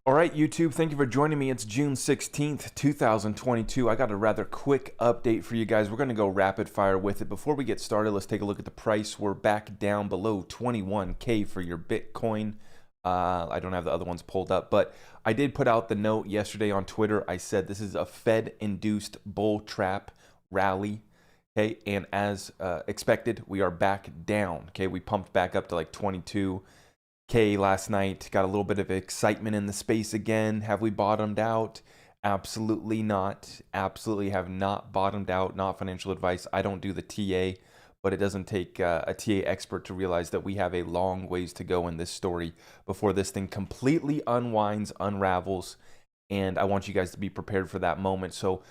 All right, YouTube, thank you for joining me. It's June 16th, 2022. I got a rather quick update for you guys. We're going to go rapid fire with it. Before we get started, let's take a look at the price. We're back down below 21K for your Bitcoin. I don't have the other ones pulled up, but I did put out the note yesterday on Twitter. I said this is a Fed-induced bull trap rally. Okay, and as expected, we are back down. Okay, we pumped back up to like 22K last night. Got a little bit of excitement in the space again. Have we bottomed out? Absolutely not. Absolutely have not bottomed out. Not financial advice. I don't do the TA, but it doesn't take a TA expert to realize that we have a long ways to go in this story before this thing completely unwinds, unravels, and I want you guys to be prepared for that moment. So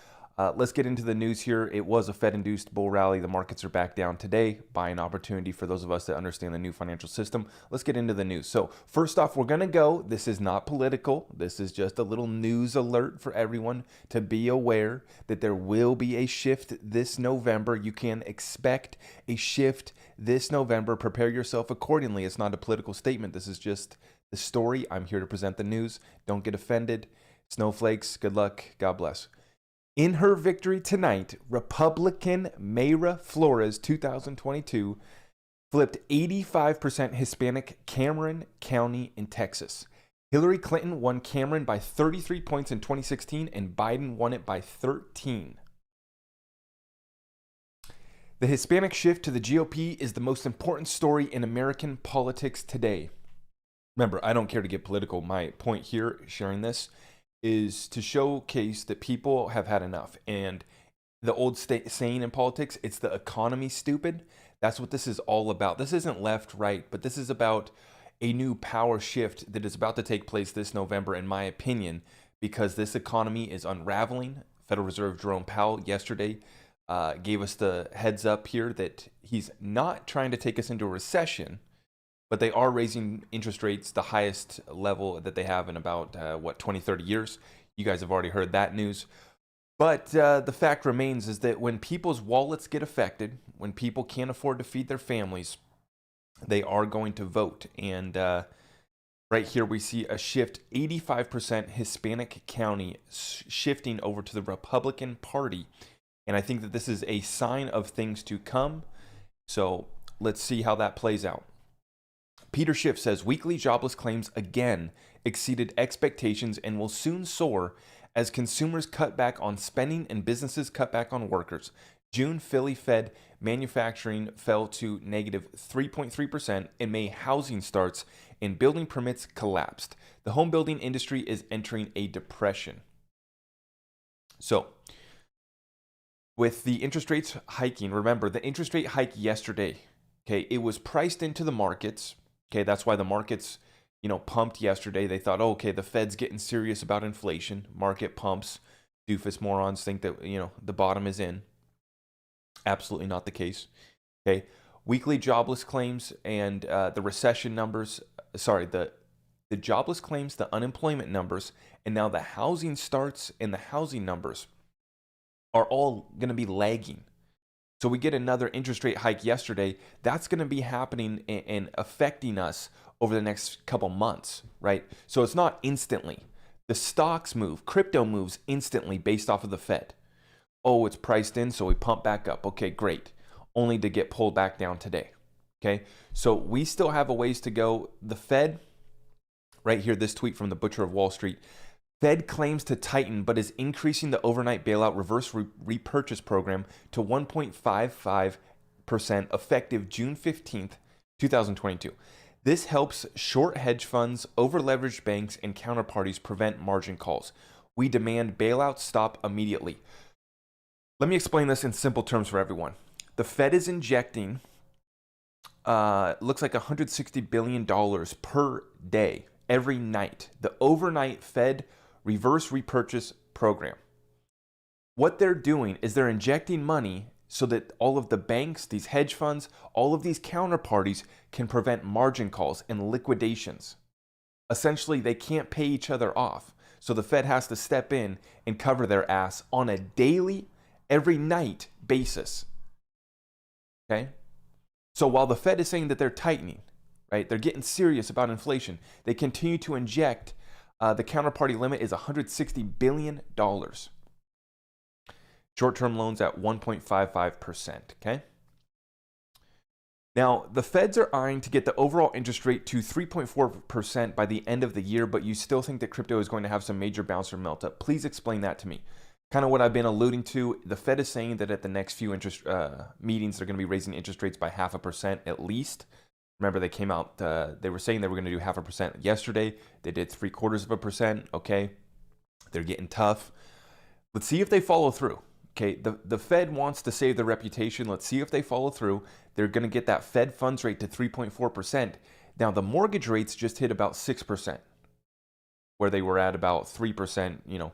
let's get into the news here. It was a Fed-induced bull rally. The markets are back down today. Buying opportunity for those of us that understand the new financial system. Let's get into the news. So first off, we're going to go. This is not political. This is just a little news alert for everyone to be aware that there will be a shift this November. You can expect a shift this November. Prepare yourself accordingly. It's not a political statement. This is just the story. I'm here to present the news. Don't get offended. Snowflakes, good luck. God bless. In her victory tonight, Republican Mayra Flores, 2022, flipped 85% Hispanic Cameron County in Texas. Hillary Clinton won Cameron by 33 points in 2016, and Biden won it by 13. The Hispanic shift to the GOP is the most important story in American politics today. Remember, I don't care to get political. My point here, sharing this, is to showcase that people have had enough. And the old saying in politics, it's the economy, stupid. That's what this is all about. This isn't left, right, but this is about a new power shift that is about to take place this November, in my opinion, because this economy is unraveling. Federal Reserve Jerome Powell yesterday gave us the heads up here that he's not trying to take us into a recession, but they are raising interest rates, the highest level that they have in about, 20, 30 years. You guys have already heard that news. But the fact remains is that when people's wallets get affected, when people can't afford to feed their families, they are going to vote. And right here we see a shift, 85% Hispanic County shifting over to the Republican Party. And I think that this is a sign of things to come. So let's see how that plays out. Peter Schiff says weekly jobless claims again exceeded expectations and will soon soar as consumers cut back on spending and businesses cut back on workers. June Philly Fed manufacturing fell to negative 3.3%. In May, housing starts and building permits collapsed. The home building industry is entering a depression. So, with the interest rates hiking, remember the interest rate hike yesterday, okay, it was priced into the markets. Okay, that's why the markets, pumped yesterday. They thought, oh, okay, the Fed's getting serious about inflation. Market pumps. Doofus morons think that, the bottom is in. Absolutely not the case. Okay, weekly jobless claims and the recession numbers, the jobless claims, the unemployment numbers, and now the housing starts and the housing numbers are all going to be lagging. So we get another interest rate hike yesterday. That's going to be happening and affecting us over the next couple months, right? So it's not instantly. The stocks move, crypto moves instantly based off of the Fed. Oh, it's priced in, so we pump back up. Okay, great. Only to get pulled back down today. Okay, so we still have a ways to go. The Fed, right here, this tweet from the Butcher of Wall Street. Fed claims to tighten, but is increasing the overnight bailout reverse repurchase program to 1.55% effective June 15th, 2022. This helps short hedge funds, over-leveraged banks, and counterparties prevent margin calls. We demand bailouts stop immediately. Let me explain this in simple terms for everyone. The Fed is injecting, looks like $160 billion per day, every night. The overnight Fed reverse repurchase program. What they're doing is they're injecting money so that all of the banks, these hedge funds, all of these counterparties can prevent margin calls and liquidations. Essentially, they can't pay each other off. So the Fed has to step in and cover their ass on a daily, every night basis. Okay? So while the Fed is saying that they're tightening, right, they're getting serious about inflation, they continue to inject The counterparty limit is $160 billion. Short-term loans at 1.55%, okay? Now, the feds are eyeing to get the overall interest rate to 3.4% by the end of the year, but you still think that crypto is going to have some major bounce or melt up. Please explain that to me. Kind of what I've been alluding to. The Fed is saying that at the next few interest meetings, they're going to be raising interest rates by 0.5% at least. Remember, they came out, they were saying they were going to do 0.5% yesterday. They did 0.75%. Okay, they're getting tough. Let's see if they follow through. Okay, the Fed wants to save their reputation. Let's see if they follow through. They're going to get that Fed funds rate to 3.4%. Now, the mortgage rates just hit about 6%, where they were at about 3%,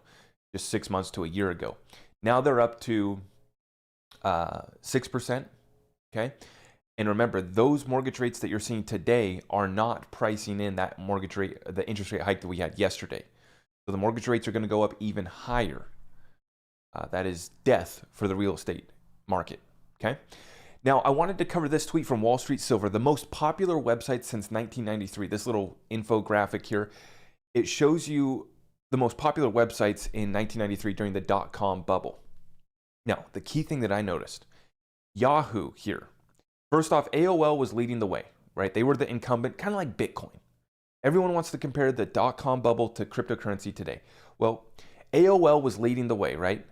just 6 months to a year ago. Now they're up to 6%, okay? And remember, those mortgage rates that you're seeing today are not pricing in that mortgage rate, the interest rate hike that we had yesterday. So the mortgage rates are going to go up even higher. That is death for the real estate market, okay? Now, I wanted to cover this tweet from Wall Street Silver, the most popular website since 1993. This little infographic here, it shows you the most popular websites in 1993 during the dot-com bubble. Now, the key thing that I noticed, Yahoo here. First off, AOL was leading the way, right? They were the incumbent, kind of like Bitcoin. Everyone wants to compare the dot-com bubble to cryptocurrency today. Well, AOL was leading the way, right?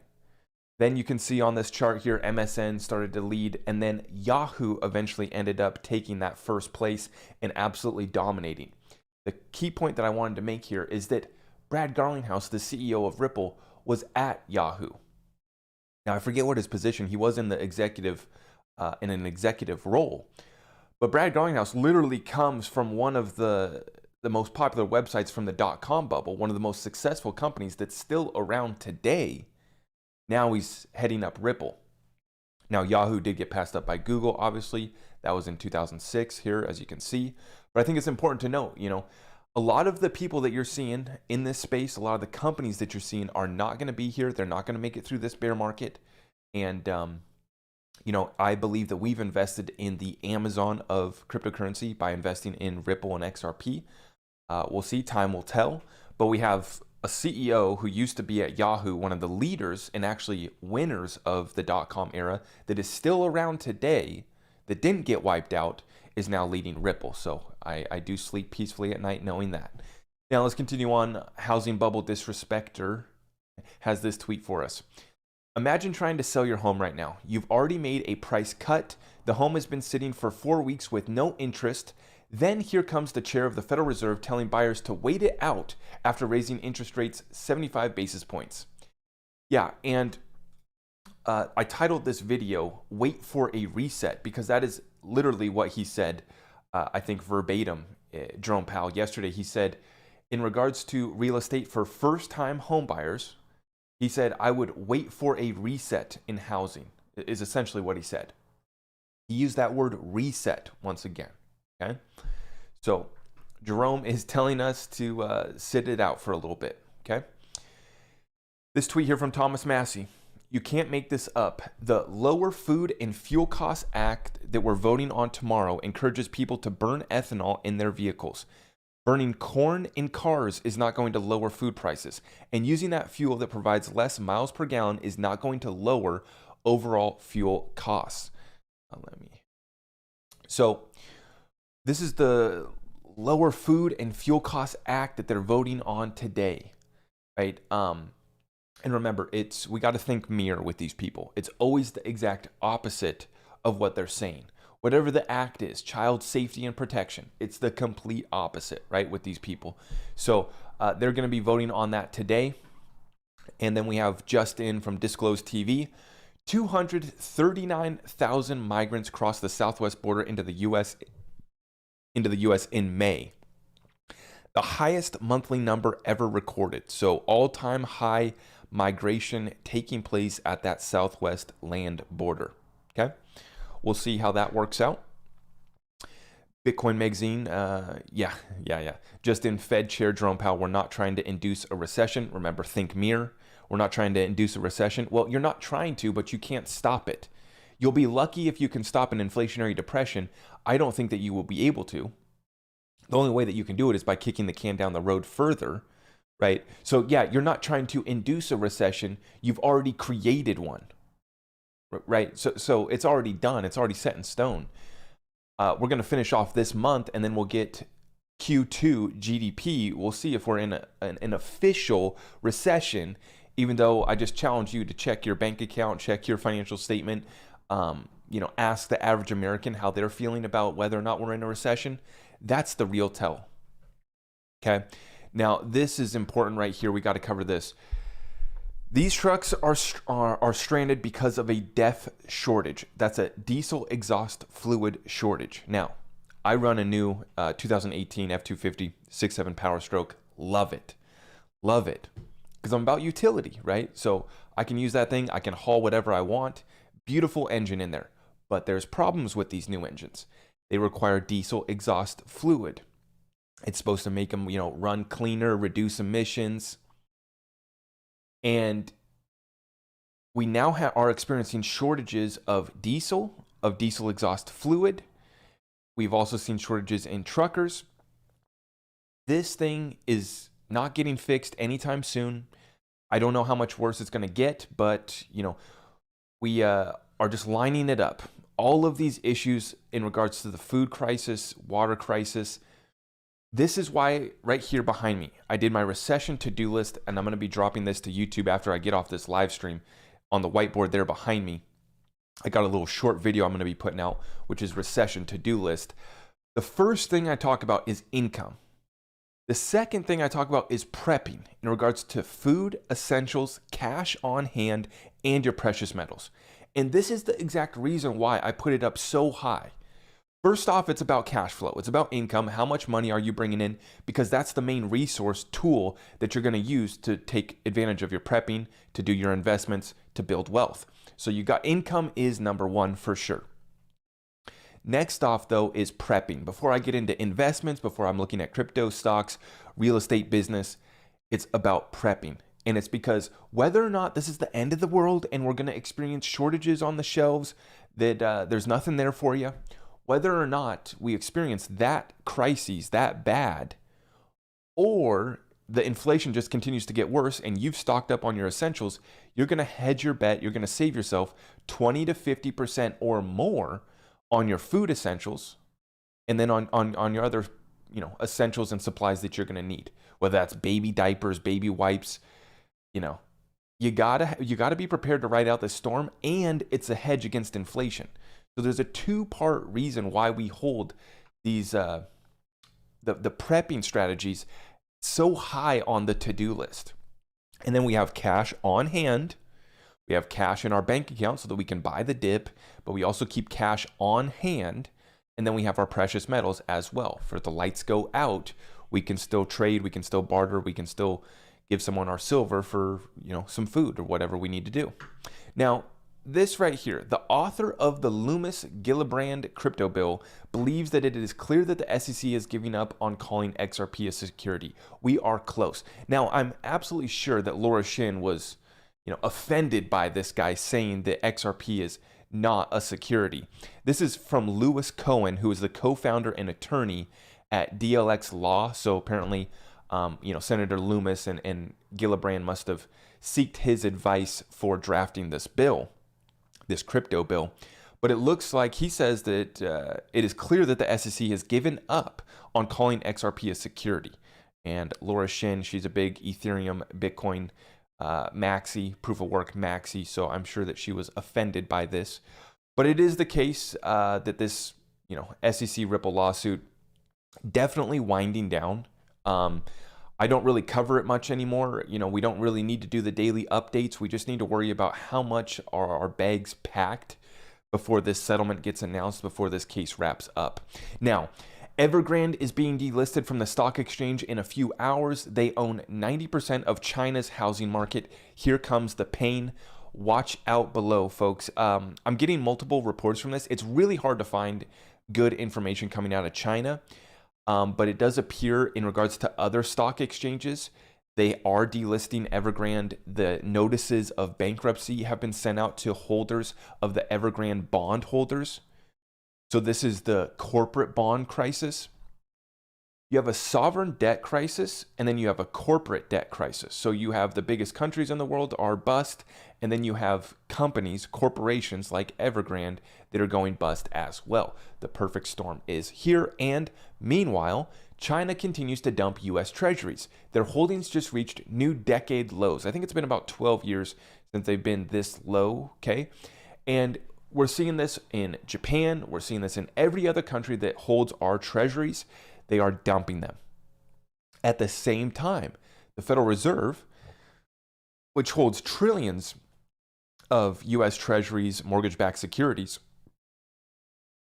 Then you can see on this chart here, MSN started to lead, and then Yahoo eventually ended up taking that first place and absolutely dominating. The key point that I wanted to make here is that Brad Garlinghouse, the CEO of Ripple, was at Yahoo. Now, I forget what his position, he was in the executive, in an executive role, but Brad Garlinghouse literally comes from one of the most popular websites from the dot-com bubble, one of the most successful companies that's still around today. Now he's heading up Ripple. Now, Yahoo did get passed up by Google, obviously. That was in 2006 here, as you can see. But I think it's important to note, a lot of the people that you're seeing in this space, a lot of the companies that you're seeing are not going to be here. They're not going to make it through this bear market. And, I believe that we've invested in the Amazon of cryptocurrency by investing in Ripple and XRP. We'll see, time will tell. But we have a CEO who used to be at Yahoo, one of the leaders and actually winners of the dot-com era that is still around today, that didn't get wiped out, is now leading Ripple. So I do sleep peacefully at night knowing that. Now let's continue on. Housing bubble disrespecter has this tweet for us. Imagine trying to sell your home right now. You've already made a price cut. The home has been sitting for 4 weeks with no interest. Then here comes the chair of the Federal Reserve telling buyers to wait it out after raising interest rates 75 basis points. Yeah, and I titled this video, Wait for a Reset, because that is literally what he said, I think verbatim, Jerome Powell yesterday. He said, in regards to real estate for first-time home buyers, he said, I would wait for a reset in housing, is essentially what he said. He used that word reset once again. Okay, so Jerome is telling us to sit it out for a little bit. Okay, this tweet here from Thomas Massey. You can't make this up. The Lower Food and Fuel Costs Act that we're voting on tomorrow encourages people to burn ethanol in their vehicles. Burning corn in cars is not going to lower food prices, and using that fuel that provides less miles per gallon is not going to lower overall fuel costs. So this is the Lower Food and Fuel Costs Act that they're voting on today, right? And remember, we got to think mirror with these people. It's always the exact opposite of what they're saying. Whatever the act is, child safety and protection, it's the complete opposite, right, with these people. So they're going to be voting on that today. And then we have just in from Disclosed TV, 239,000 migrants crossed the southwest border into the U.S. In May. The highest monthly number ever recorded. So all-time high migration taking place at that southwest land border. Okay, we'll see how that works out. Bitcoin Magazine, yeah. Just in Fed Chair Jerome Powell, we're not trying to induce a recession. Remember, think mirror. We're not trying to induce a recession. Well, you're not trying to, but you can't stop it. You'll be lucky if you can stop an inflationary depression. I don't think that you will be able to. The only way that you can do it is by kicking the can down the road further, right? So yeah, you're not trying to induce a recession. You've already created one, right? So it's already done. It's already set in stone. We're going to finish off this month, and then we'll get Q2 GDP. We'll see if we're in an official recession, even though I just challenge you to check your bank account, check your financial statement, ask the average American how they're feeling about whether or not we're in a recession. That's the real tell. Okay. Now, this is important right here. We got to cover this. These trucks are stranded because of a DEF shortage. That's a diesel exhaust fluid shortage. Now, I run a new 2018 F250 6.7 Power Stroke. Love it. Love it. Because I'm about utility, right? So I can use that thing. I can haul whatever I want. Beautiful engine in there. But there's problems with these new engines. They require diesel exhaust fluid. It's supposed to make them, run cleaner, reduce emissions. And we now are experiencing shortages of diesel exhaust fluid. We've also seen shortages in truckers. This thing is not getting fixed anytime soon. I don't know how much worse it's going to get, but we are just lining it up. All of these issues in regards to the food crisis, water crisis. This is why right here behind me, I did my recession to-do list, and I'm going to be dropping this to YouTube after I get off this live stream. On the whiteboard there behind me, I got a little short video I'm going to be putting out, which is recession to-do list. The first thing I talk about is income. The second thing I talk about is prepping in regards to food, essentials, cash on hand, and your precious metals. And this is the exact reason why I put it up so high. First off, it's about cash flow. It's about income. How much money are you bringing in? Because that's the main resource tool that you're going to use to take advantage of your prepping, to do your investments, to build wealth. So you got income is number one for sure. Next off, though, is prepping. Before I get into investments, before I'm looking at crypto stocks, real estate business, it's about prepping. And it's because whether or not this is the end of the world and we're going to experience shortages on the shelves, that there's nothing there for you, whether or not we experience that crises that bad, or the inflation just continues to get worse and you've stocked up on your essentials, you're going to hedge your bet. You're going to save yourself 20 to 50% or more on your food essentials, and then on your other essentials and supplies that you're going to need, whether that's baby diapers, baby wipes. You gotta be prepared to ride out the storm, and it's a hedge against inflation. So there's a two-part reason why we hold these the prepping strategies so high on the to-do list. And then we have cash on hand. We have cash in our bank account so that we can buy the dip, but we also keep cash on hand. And then we have our precious metals as well. For if the lights go out, we can still trade, we can still barter, we can still give someone our silver for some food or whatever we need to do. Now, this right here, the author of the Loomis Gillibrand crypto bill believes that it is clear that the SEC is giving up on calling XRP a security. We are close. Now, I'm absolutely sure that Laura Shin was, offended by this guy saying that XRP is not a security. This is from Louis Cohen, who is the co-founder and attorney at DLX Law. So apparently, Senator Loomis and Gillibrand must have sought his advice for drafting this bill, this crypto bill. But it looks like he says that it is clear that the SEC has given up on calling XRP a security. And Laura Shin, she's a big Ethereum, Bitcoin, Massey, proof of work Massey. So I'm sure that she was offended by this. But it is the case that this, SEC Ripple lawsuit definitely winding down. I don't really cover it much anymore. We don't really need to do the daily updates. We just need to worry about how much are our bags packed before this settlement gets announced, before this case wraps up. Now, Evergrand is being delisted from the stock exchange in a few hours. They own 90% of China's housing market. Here comes the pain. Watch out below, folks. I'm getting multiple reports from this. It's really hard to find good information coming out of China. But it does appear in regards to other stock exchanges, they are delisting Evergrande. The notices of bankruptcy have been sent out to holders of the Evergrande bond holders. So this is the corporate bond crisis. You have a sovereign debt crisis, and then you have a corporate debt crisis. So you have the biggest countries in the world are bust, and then you have companies, corporations like Evergrand that are going bust as well. The perfect storm is here. And meanwhile, China continues to dump US treasuries. Their holdings just reached new decade lows. I think it's been about 12 years since they've been this low, okay? And we're seeing this in Japan. We're seeing this in every other country that holds our treasuries. They are dumping them. At the same time, the Federal Reserve, which holds trillions of US treasuries, mortgage-backed securities,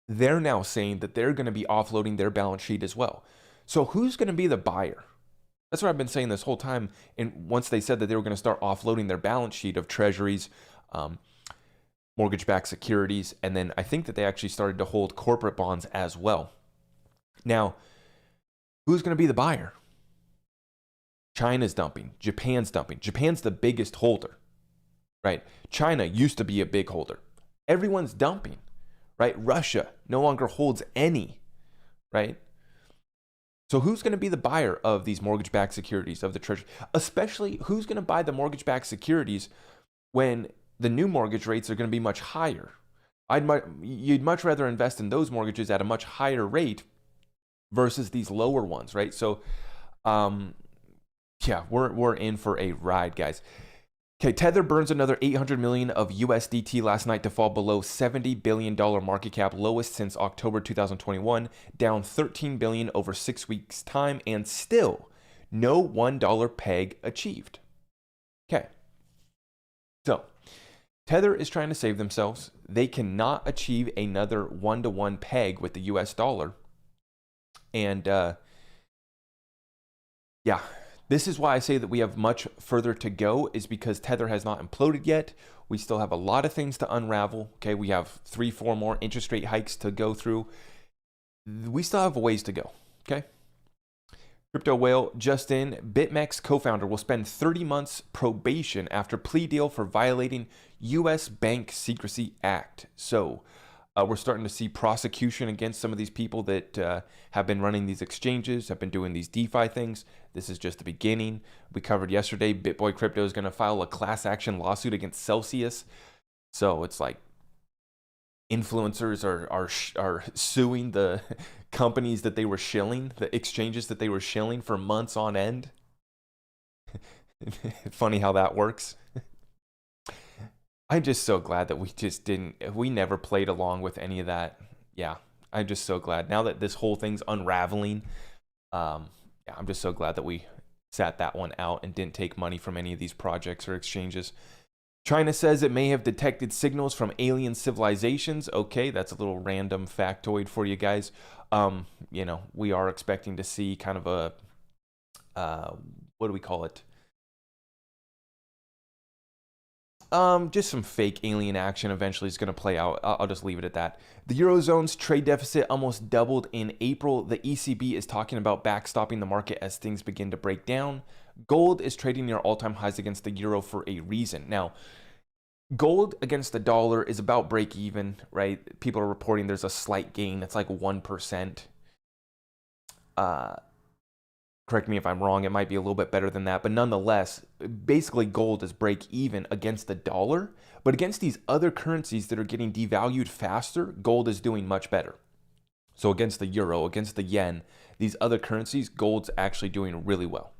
they're now saying that they're going to be offloading their balance sheet as well. So who's going to be the buyer? That's what I've been saying this whole time. And once they said that they were going to start offloading their balance sheet of treasuries, mortgage-backed securities, and then I think that they actually started to hold corporate bonds as well. Now, who's going to be the buyer? China's dumping. Japan's dumping. Japan's the biggest holder, right? China used to be a big holder. Everyone's dumping, right? Russia no longer holds any, right? So who's going to be the buyer of these mortgage-backed securities, of the treasury? Especially who's going to buy the mortgage-backed securities when the new mortgage rates are going to be much higher? You'd much rather invest in those mortgages at a much higher rate versus these lower ones, right? So, yeah, we're in for a ride, guys. Okay, Tether burns another 800 million of USDT last night to fall below $70 billion market cap, lowest since October 2021, down 13 billion over 6 weeks' time, and still no $1 peg achieved. Okay, so Tether is trying to save themselves. They cannot achieve another 1-to-1 peg with the US dollar. And yeah, this is why I say that we have much further to go, is because Tether has not imploded yet. We still have a lot of things to unravel. Okay, we have 3-4 more interest rate hikes to go through. We still have a ways to go. Okay. Crypto whale just in, BitMEX co-founder will spend 30 months probation after plea deal for violating U.S. Bank Secrecy Act. So we're starting to see prosecution against some of these people that have been running these exchanges, have been doing these DeFi things. This is just the beginning. We covered yesterday, BitBoy Crypto is going to file a class action lawsuit against Celsius. So it's like influencers are suing the companies that they were shilling, the exchanges that they were shilling for months on end. Funny how that works. I'm just so glad that we never played along with any of that. Yeah, I'm just so glad now that this whole thing's unraveling. Yeah, I'm just so glad that we sat that one out and didn't take money from any of these projects or exchanges. China says it may have detected signals from alien civilizations. Okay, that's a little random factoid for you guys. You know, we are expecting to see kind of a, what do we call it? Just some fake alien action eventually is going to play out. I'll just leave it at that. The Eurozone's trade deficit almost doubled in April. The ECB is talking about backstopping the market as things begin to break down. Gold is trading near all-time highs against the euro for a reason. Now, gold against the dollar is about break even, right? People are reporting there's a slight gain. It's like 1%. Correct me if I'm wrong. It might be a little bit better than that. But nonetheless, basically gold is break even against the dollar. But against these other currencies that are getting devalued faster, gold is doing much better. So against the euro, against the yen, these other currencies, gold's actually doing really well.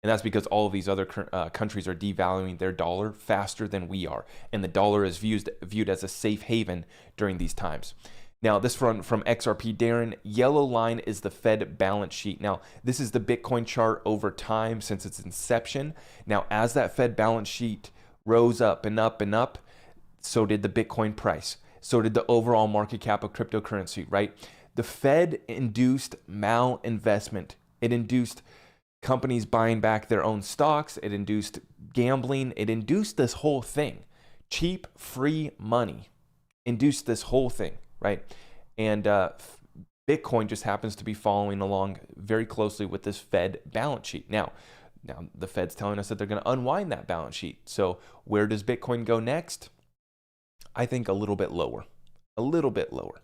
And that's because all of these other countries are devaluing their dollar faster than we are. And the dollar is viewed as a safe haven during these times. Now, this from XRP Darren, yellow line is the Fed balance sheet. Now, this is the Bitcoin chart over time since its inception. Now, as that Fed balance sheet rose up and up and up, so did the Bitcoin price. So did the overall market cap of cryptocurrency, right? The Fed induced malinvestment. It induced companies buying back their own stocks. It induced gambling. It induced this whole thing. Cheap, free money induced this whole thing, right? And Bitcoin just happens to be following along very closely with this Fed balance sheet. Now the Fed's telling us that they're going to unwind that balance sheet. So where does Bitcoin go next? I think a little bit lower. A little bit lower.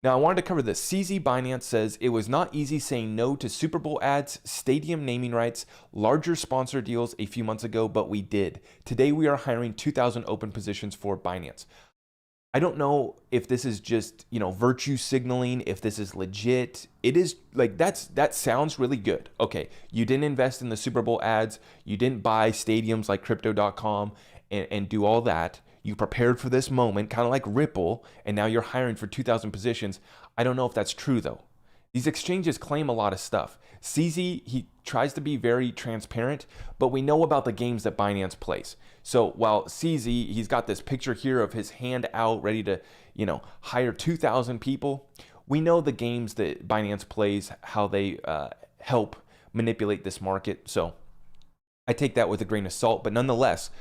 Now, I wanted to cover this. CZ Binance says it was not easy saying no to Super Bowl ads, stadium naming rights, larger sponsor deals a few months ago, but we did. Today, we are hiring 2,000 open positions for Binance. I don't know if this is just, virtue signaling, if this is legit. It is like, that sounds really good. Okay, you didn't invest in the Super Bowl ads. You didn't buy stadiums like crypto.com and do all that. You prepared for this moment, kind of like Ripple, and now you're hiring for 2,000 positions. I don't know if that's true, though. These exchanges claim a lot of stuff. CZ, he tries to be very transparent, but we know about the games that Binance plays. So while CZ, he's got this picture here of his hand out, ready to, hire 2,000 people, we know the games that Binance plays, how they help manipulate this market. So I take that with a grain of salt, but nonetheless,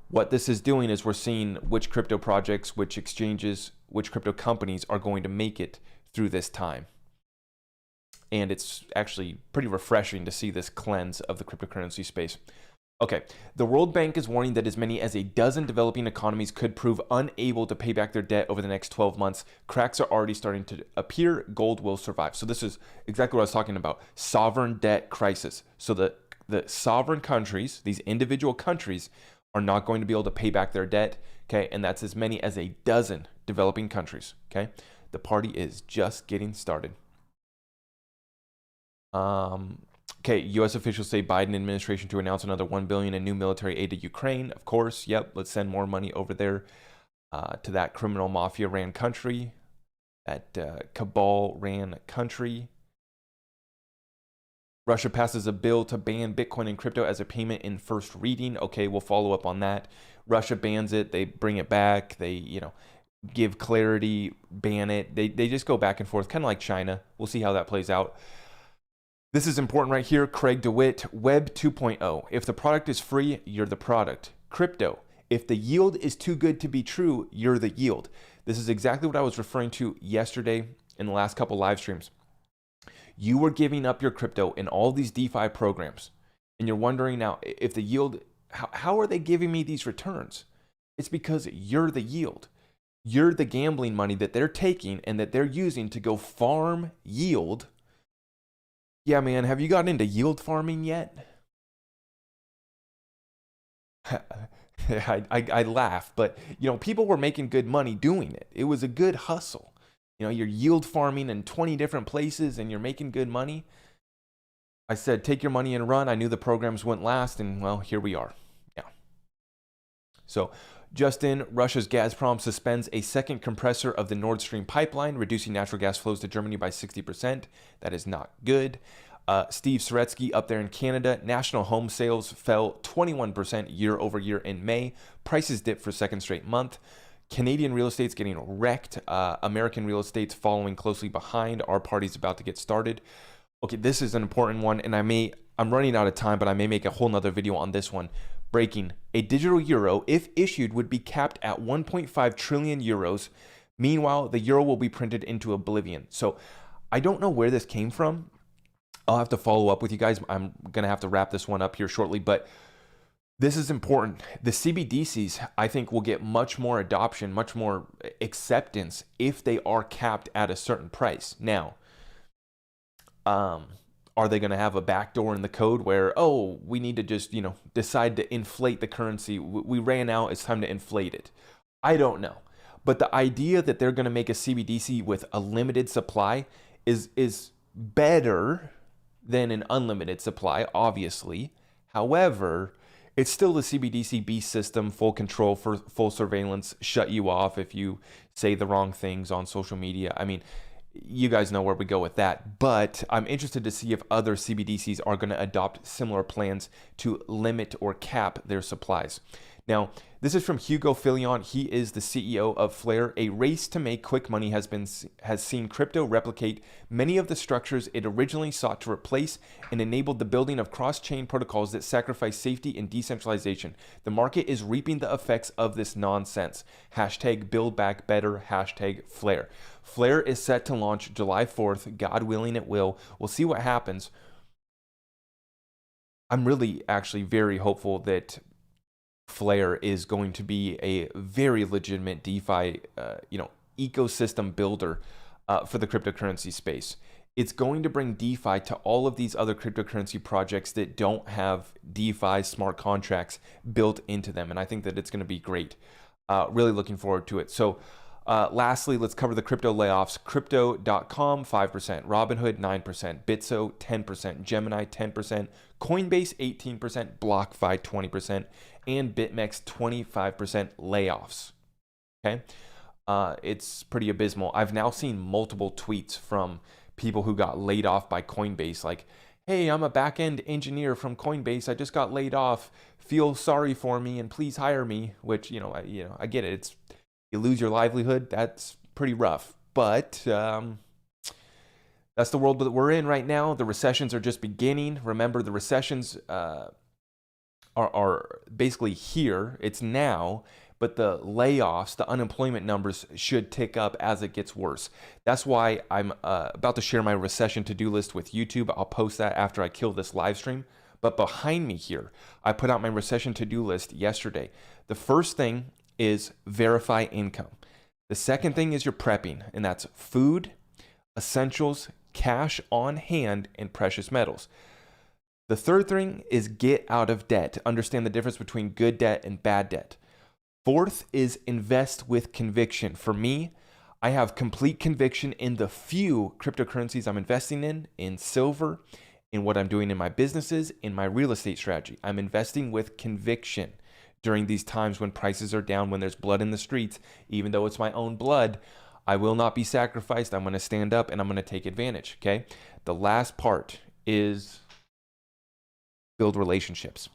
what this is doing is we're seeing which crypto projects, which exchanges, which crypto companies are going to make it through this time. And it's actually pretty refreshing to see this cleanse of the cryptocurrency space. Okay, the World Bank is warning that as many as a dozen developing economies could prove unable to pay back their debt over the next 12 months. Cracks are already starting to appear. Gold will survive. So this is exactly what I was talking about. Sovereign debt crisis. So the sovereign countries, these individual countries, are not going to be able to pay back their debt, okay? And that's as many as a dozen developing countries, okay? The party is just getting started. Okay, U.S. officials say Biden administration to announce another $1 billion in new military aid to Ukraine. Of course, yep, let's send more money over there to that criminal mafia-ran country, that cabal-ran country. Russia passes a bill to ban Bitcoin and crypto as a payment in first reading. Okay, we'll follow up on that. Russia bans it. They bring it back. They, give clarity, ban it. They just go back and forth, kind of like China. We'll see how that plays out. This is important right here. Craig DeWitt, Web 2.0. If the product is free, you're the product. Crypto. If the yield is too good to be true, you're the yield. This is exactly what I was referring to yesterday in the last couple live streams. You were giving up your crypto in all these DeFi programs, and you're wondering now if the yield, how are they giving me these returns? It's because you're the yield. You're the gambling money that they're taking and that they're using to go farm yield. Yeah, man, have you gotten into yield farming yet? I laugh, but people were making good money doing it. It was a good hustle. You're yield farming in 20 different places and you're making good money. I said, take your money and run. I knew the programs wouldn't last, and well, here we are. Yeah. So, Justin, Russia's Gazprom suspends a second compressor of the Nord Stream pipeline, reducing natural gas flows to Germany by 60%. That is not good. Steve Saretsky up there in Canada, national home sales fell 21% year over year in May. Prices dipped for second straight month. Canadian real estate's getting wrecked. American real estate's following closely behind. Our party's about to get started. Okay, this is an important one, and I'm running out of time, but I may make a whole nother video on this one. Breaking. A digital euro, if issued, would be capped at 1.5 trillion euros. Meanwhile, the euro will be printed into oblivion. So I don't know where this came from. I'll have to follow up with you guys. I'm going to have to wrap this one up here shortly, but this is important. The CBDCs, I think, will get much more adoption, much more acceptance if they are capped at a certain price. Now, are they going to have a backdoor in the code where, oh, we need to just, decide to inflate the currency? We ran out. It's time to inflate it. I don't know. But the idea that they're going to make a CBDC with a limited supply is better than an unlimited supply, obviously. However, it's still the CBDC beast system, full control, for full surveillance, shut you off if you say the wrong things on social media. I mean, you guys know where we go with that. But I'm interested to see if other CBDCs are going to adopt similar plans to limit or cap their supplies. Now, this is from Hugo Filion. He is the CEO of Flare. A race to make quick money has seen crypto replicate many of the structures it originally sought to replace and enabled the building of cross-chain protocols that sacrifice safety and decentralization. The market is reaping the effects of this nonsense. Hashtag build back better. Hashtag Flare. Flare is set to launch July 4th. God willing, it will. We'll see what happens. I'm really actually very hopeful that Flare is going to be a very legitimate DeFi, ecosystem builder. for the cryptocurrency space. It's going to bring DeFi to all of these other cryptocurrency projects that don't have DeFi smart contracts built into them. And I think that it's going to be great. Really looking forward to it. So lastly, let's cover the crypto layoffs. Crypto.com, 5%. Robinhood, 9%. Bitso, 10%. Gemini, 10%. Coinbase, 18%. BlockFi, 20%. And BitMEX, 25% layoffs. Okay. It's pretty abysmal. I've now seen multiple tweets from people who got laid off by Coinbase, like, hey, I'm a back-end engineer from Coinbase. I just got laid off. Feel sorry for me and please hire me. Which, I get it. It's, you lose your livelihood. That's pretty rough. But that's the world that we're in right now. The recessions are just beginning. Remember, the recessions are basically here. It's now. But the layoffs, the unemployment numbers should tick up as it gets worse. That's why I'm about to share my recession to-do list with YouTube. I'll post that after I kill this live stream. But behind me here, I put out my recession to-do list yesterday. The first thing is verify income. The second thing is your prepping, and that's food, essentials, cash on hand, and precious metals. The third thing is get out of debt. Understand the difference between good debt and bad debt. Fourth is invest with conviction. For me, I have complete conviction in the few cryptocurrencies I'm investing in silver, in what I'm doing in my businesses, in my real estate strategy. I'm investing with conviction during these times when prices are down, when there's blood in the streets. Even though it's my own blood, I will not be sacrificed. I'm going to stand up and I'm going to take advantage, okay? The last part is build relationships.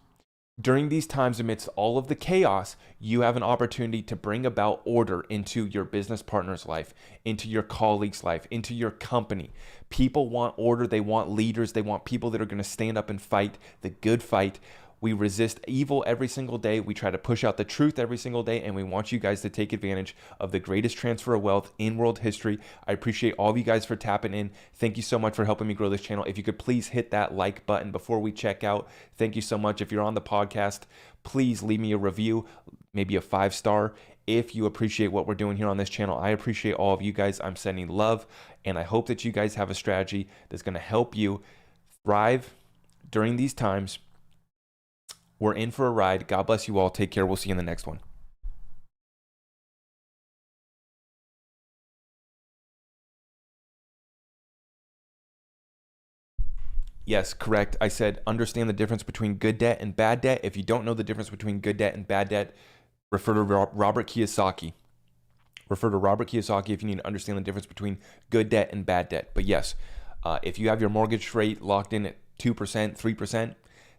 During these times, amidst all of the chaos, you have an opportunity to bring about order into your business partner's life, into your colleague's life, into your company. People want order. They want leaders. They want people that are going to stand up and fight the good fight. We resist evil every single day. We try to push out the truth every single day, and we want you guys to take advantage of the greatest transfer of wealth in world history. I appreciate all of you guys for tapping in. Thank you so much for helping me grow this channel. If you could please hit that like button before we check out. Thank you so much. If you're on the podcast, please leave me a review, maybe a 5-star. If you appreciate what we're doing here on this channel, I appreciate all of you guys. I'm sending love, and I hope that you guys have a strategy that's going to help you thrive during these times. We're in for a ride. God bless you all. Take care. We'll see you in the next one. Yes, correct. I said understand the difference between good debt and bad debt. If you don't know the difference between good debt and bad debt, refer to Robert Kiyosaki. Refer to Robert Kiyosaki if you need to understand the difference between good debt and bad debt. But yes, if you have your mortgage rate locked in at 2%, 3%,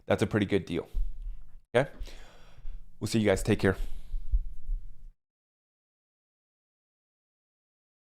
that's a pretty good deal. Okay? We'll see you guys. Take care.